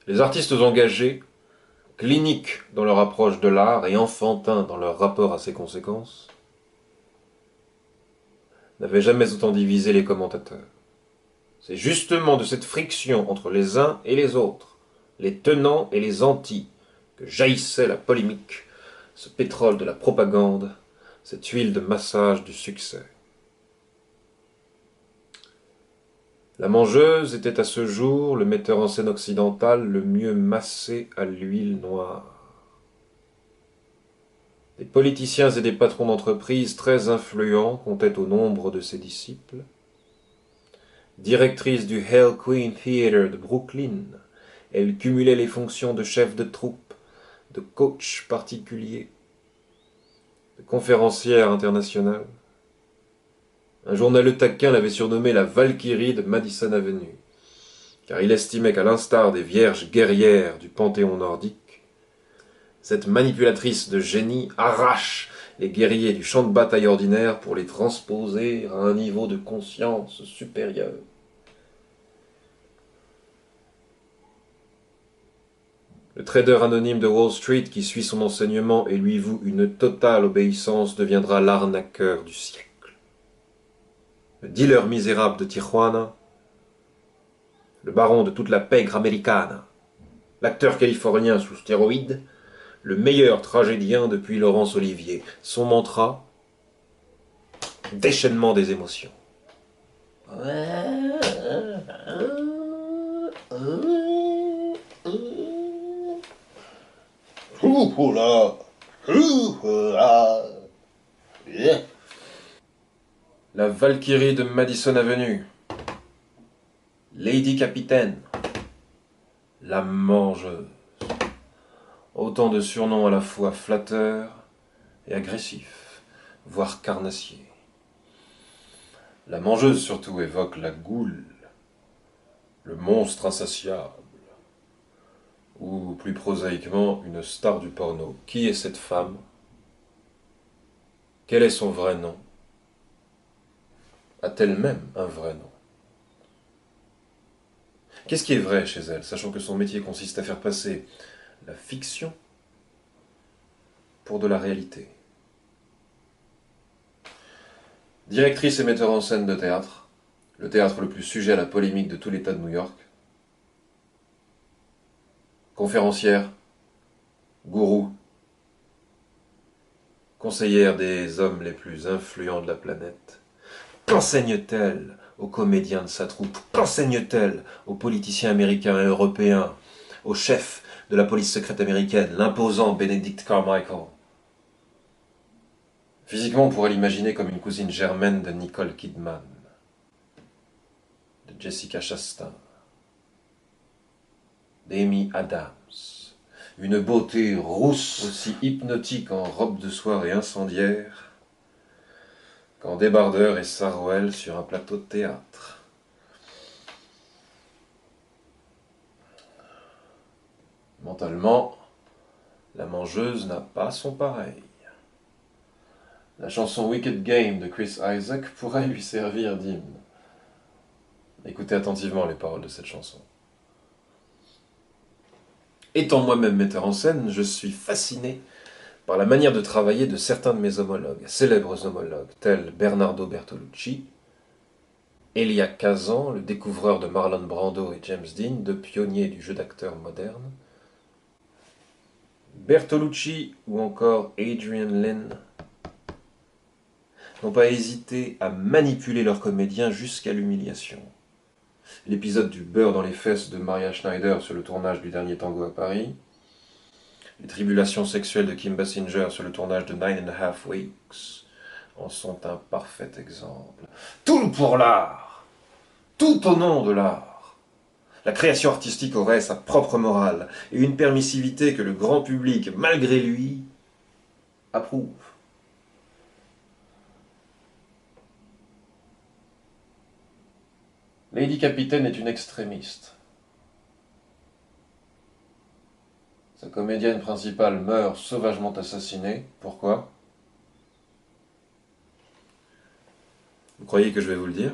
Les artistes engagés, cliniques dans leur approche de l'art et enfantins dans leur rapport à ses conséquences, n'avaient jamais autant divisé les commentateurs. C'est justement de cette friction entre les uns et les autres, les tenants et les antis, que jaillissait la polémique, ce pétrole de la propagande, cette huile de massage du succès. La Mangeuse était à ce jour le metteur en scène occidental le mieux massé à l'huile noire. Des politiciens et des patrons d'entreprise très influents comptaient au nombre de ses disciples. Directrice du Hell Queen Theatre de Brooklyn, elle cumulait les fonctions de chef de troupe, de coach particulier, de conférencière internationale. Un journaleux taquin l'avait surnommée la Valkyrie de Madison Avenue, car il estimait qu'à l'instar des vierges guerrières du panthéon nordique, cette manipulatrice de génie arrache les guerriers du champ de bataille ordinaire pour les transposer à un niveau de conscience supérieur. Le trader anonyme de Wall Street qui suit son enseignement et lui voue une totale obéissance deviendra l'arnaqueur du siècle. Le dealer misérable de Tijuana, le baron de toute la pègre américane, l'acteur californien sous stéroïdes, le meilleur tragédien depuis Laurence Olivier. Son mantra, déchaînement des émotions. La Valkyrie de Madison Avenue, Lady Capitaine, la Mangeuse. Autant de surnoms à la fois flatteurs et agressifs, voire carnassiers. La Mangeuse surtout évoque la goule, le monstre insatiable, ou plus prosaïquement une star du porno. Qui est cette femme? Quel est son vrai nom? A-t-elle même un vrai nom? Qu'est-ce qui est vrai chez elle, sachant que son métier consiste à faire passer la fiction pour de la réalité? Directrice et metteur en scène de théâtre, le théâtre le plus sujet à la polémique de tout l'État de New York. Conférencière, gourou, conseillère des hommes les plus influents de la planète. Qu'enseigne-t-elle aux comédiens de sa troupe? Qu'enseigne-t-elle aux politiciens américains et européens, au chef de la police secrète américaine, l'imposant Benedict Carmichael? Physiquement, on pourrait l'imaginer comme une cousine germaine de Nicole Kidman, de Jessica Chastain, d'Amy Adams. Une beauté rousse, aussi hypnotique en robe de soirée incendiaire qu'en débardeur et sarouel sur un plateau de théâtre. Mentalement, la Mangeuse n'a pas son pareil. La chanson Wicked Game de Chris Isaak pourrait lui servir d'hymne. Écoutez attentivement les paroles de cette chanson. Étant moi-même metteur en scène, je suis fasciné par la manière de travailler de certains de mes homologues, célèbres homologues, tels Bernardo Bertolucci, Elia Kazan, le découvreur de Marlon Brando et James Dean, deux pionniers du jeu d'acteur moderne, Bertolucci ou encore Adrian Lyne n'ont pas hésité à manipuler leurs comédiens jusqu'à l'humiliation. L'épisode du beurre dans les fesses de Maria Schneider sur le tournage du dernier Tango à Paris, les tribulations sexuelles de Kim Basinger sur le tournage de 9½ Weeks en sont un parfait exemple. Tout pour l'art, tout au nom de l'art. La création artistique aurait sa propre morale et une permissivité que le grand public, malgré lui, approuve. Lady Capitaine est une extrémiste. Sa comédienne principale meurt sauvagement assassinée. Pourquoi? Vous croyez que je vais vous le dire?